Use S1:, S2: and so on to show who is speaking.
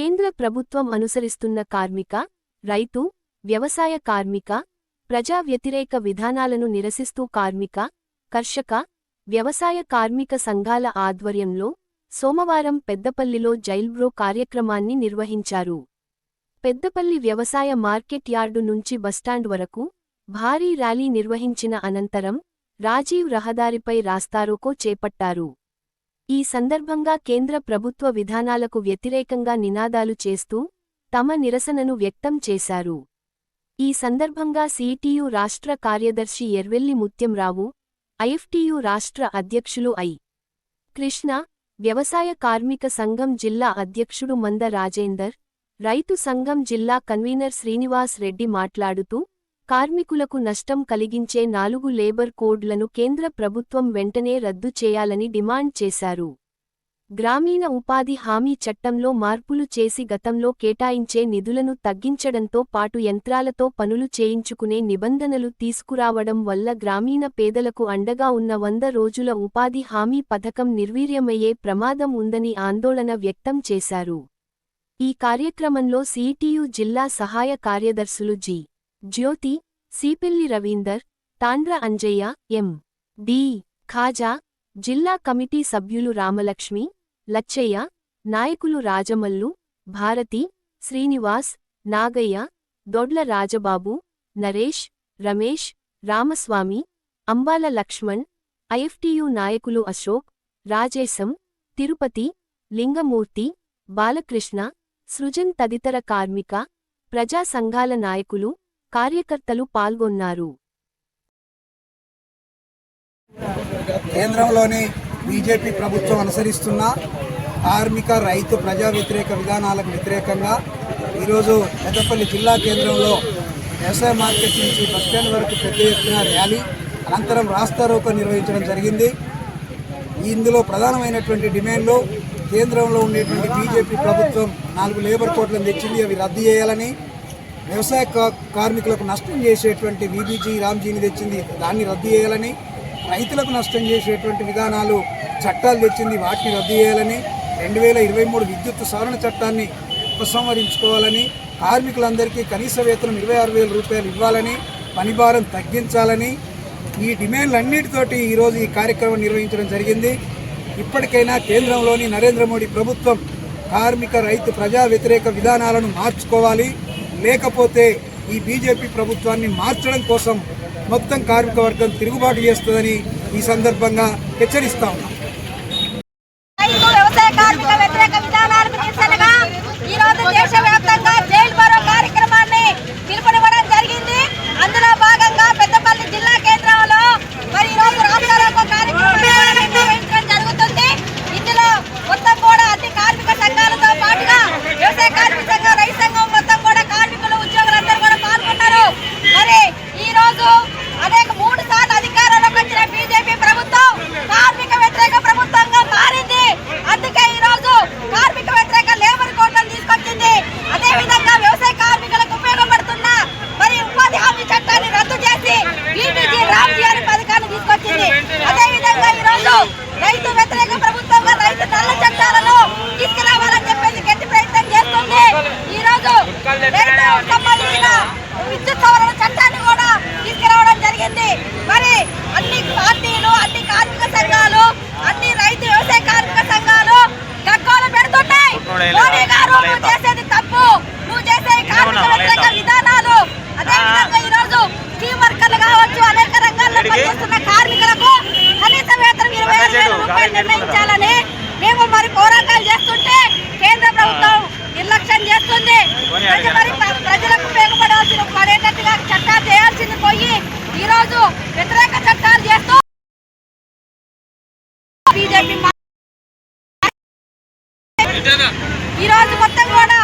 S1: కేంద్ర ప్రభుత్వం అనుసరిస్తున్న కార్మిక, రైతు, వ్యవసాయ కార్మిక, ప్రజా వ్యతిరేక విధానాలను నిరసిస్తూ కార్మిక, కర్షక, వ్యవసాయ కార్మిక సంఘాల ఆధ్వర్యంలో సోమవారం పెద్దపల్లిలో జైల్బ్రో కార్యక్రమాన్ని నిర్వహించారు. పెద్దపల్లి వ్యవసాయ మార్కెట్ యార్డు నుంచి బస్టాండ్ వరకు భారీ ర్యాలీ నిర్వహించిన అనంతరం రాజీవ్ రహదారిపై రాస్తారోకో చేపట్టారు. ఈ సందర్భంగా కేంద్ర ప్రభుత్వ విధానాలకు వ్యతిరేకంగా నినాదాలు చేస్తూ తమ నిరసనను వ్యక్తం చేశారు. ఈ సందర్భంగా సిఐటియు రాష్ట్ర కార్యదర్శి ఎర్వెల్లి ముత్యంరావు, ఐఎఫ్టియు రాష్ట్ర అధ్యక్షులు ఐ. కృష్ణ, వ్యవసాయ కార్మిక సంఘం జిల్లా అధ్యక్షుడు మంద రాజేందర్, రైతు సంఘం జిల్లా కన్వీనర్ శ్రీనివాస్ రెడ్డి మాట్లాడుతూ కార్మికులకు నష్టం కలిగించే 4 లేబర్ కోడ్లను కేంద్ర ప్రభుత్వం వెంటనే రద్దు చేయాలని డిమాండ్ చేశారు. గ్రామీణ ఉపాధి హామీ చట్టంలో మార్పులు చేసి గతంలో కేటాయించే నిధులను తగ్గించడంతో పాటు యంత్రాలతో పనులు చేయించుకునే నిబంధనలు తీసుకురావడం వల్ల గ్రామీణ పేదలకు అండగా ఉన్న 100 రోజుల ఉపాధి హామీ పథకం నిర్వీర్యమయ్యే ప్రమాదం ఉందని ఆందోళన వ్యక్తం చేశారు. ఈ కార్యక్రమంలో సిఐటియు జిల్లా సహాయ కార్యదర్శులు జి. జ్యోతి, సీపిల్లి రవీందర్, తాండ్ర అంజయ్య, ఎం. డి. ఖాజా, జిల్లా కమిటీ సభ్యులు రామలక్ష్మి, లచ్చయ్య, నాయకులు రాజమల్లు, భారతి, శ్రీనివాస్, నాగయ్య, దొడ్ల రాజబాబు, నరేష్, రమేష్, రామస్వామి, అంబాల లక్ష్మణ్, ఐఎఫ్టియు నాయకులు అశోక్, రాజేశం, తిరుపతి, లింగమూర్తి, బాలకృష్ణ, సృజన్ తదితర కార్మిక, ప్రజా సంఘాల నాయకులు, కార్యకర్తలు పాల్గొన్నారు.
S2: కేంద్రంలోని బీజేపీ ప్రభుత్వం అనుసరిస్తున్న కార్మిక, రైతు, ప్రజా వ్యతిరేక విధానాలకు వ్యతిరేకంగా ఈరోజు పెద్దపల్లి జిల్లా కేంద్రంలో వ్యవసాయ మార్కెట్ నుంచి బస్టాండ్ వరకు పెద్ద ఎత్తున ర్యాలీ అనంతరం రాస్తారోకో నిర్వహించడం జరిగింది. ఇందులో ప్రధానమైనటువంటి డిమాండ్లు కేంద్రంలో ఉండేటువంటి బీజేపీ ప్రభుత్వం 4 లేబర్ కోడ్లను తెచ్చింది, అవి రద్దు చేయాలని, వ్యవసాయ కార్మికులకు నష్టం చేసేటువంటి వీబీజీ రామ్జీని తెచ్చింది, దాన్ని రద్దు చేయాలని, రైతులకు నష్టం చేసేటువంటి విధానాలు చట్టాలు తెచ్చింది, వాటిని రద్దు చేయాలని, 2023 విద్యుత్ సవరణ చట్టాన్ని ఉపసంహరించుకోవాలని, కార్మికులందరికీ కనీస వేతనం 26,000 రూపాయలు ఇవ్వాలని, పనిభారం తగ్గించాలని, ఈ డిమాండ్లన్నిటితోటి ఈరోజు ఈ కార్యక్రమం నిర్వహించడం జరిగింది. ఇప్పటికైనా కేంద్రంలోని నరేంద్ర మోడీ ప్రభుత్వం కార్మిక, రైతు, ప్రజా వ్యతిరేక విధానాలను మార్చుకోవాలి, లేకపోతే ఈ బీజేపీ ప్రభుత్వాన్ని మార్చడం కోసం మొత్తం కార్మిక వర్గం తిరుగుబాటు చేస్తుందని ఈ సందర్భంగా హెచ్చరిస్తా ఉన్నాం.
S3: వ్యవసాయ కార్మిక వ్యతిరేక విధానాలకు నిరసనగా ఈ రోజు దేశవ్యాప్తంగా జైల్ బరో కార్యక్రమాన్ని పిలుపునివ్వడం జరిగింది. అందులో భాగంగా పెద్దపల్లి జిల్లా కేంద్రంలో మరి ఈ రోజు రాస్తారోకో కార్యక్రమాన్ని నిర్వహించడం జరుగుతుంది. ఇందులో మొత్తం కూడా అన్ని కార్మిక సంఘాలతో పాటుగా వ్యవసాయ కార్మిక సంఘం, రైతు సంఘం మొత్తం కూడా కార్మికులు, ఉద్యోగులందరూ కూడా పాల్గొన్నారు. మరి ఈ రోజు అనేక 3 సార్లు అధికారంలోకి వచ్చిన బీజేపీ ప్రభుత్వం కార్మిక వ్యతిరేక ప్రభుత్వంగా మారింది. అందుకే ఈ రోజు కార్మిక వ్యతిరేక లేబర్ కోడ్లను తీసుకొచ్చింది. అదే విధంగా వ్యవసాయ కార్మికులకు ఉపయోగపడుతున్న మరి ఉపాధి హామీ చట్టాన్ని రద్దు చేసి వీబీజీ రామ్జీ అనే పథకాన్ని తీసుకొచ్చింది. అదే విధంగా ఈ రోజు రైతు వ్యతిరేక ప్రభుత్వంగా రైతు నల్ల చట్టాలను తీసుకురావాలని చెప్పేసి గట్టి ప్రయత్నం చేస్తుంది. ఈ రోజు రైతు సంబంధించిన విద్యుత్ సవరణ చట్టాన్ని కూడా తీసుకురావడం జరిగింది. మరి అన్ని పార్టీలు, అన్ని కార్మిక సంఘాలు, అన్ని రైతు వ్యవసాయ కార్మిక సంఘాలు గగ్గోలు పెడుతున్నాయి. మోడీ గారు, నువ్వు చేసేది తప్పు, నువ్వు చేసే కార్మిక వ్యతిరేక విధానాలు. అదే విధంగా ఈ రోజు స్టీమ్ వర్కర్లు కావచ్చు, అనేక రంగాల్లో పనిచేస్తున్న కార్మికులకు కనీస వేతనం 26,000 రూపాయలు నిర్ణయించాలని మేము మరి పోరాటాలు చేస్తుంటే కేంద్ర ప్రభుత్వం నిర్లక్ష్యం చేస్తుంది. ప్రజలకు ఉపయోగపడాల్సిన పడేటట్టుగా చట్టాలు చేయాల్సింది పోయి ఈ రోజు వ్యతిరేక చట్టాలు చేస్తూ బీజేపీ ఈ రోజు మొత్తం కూడా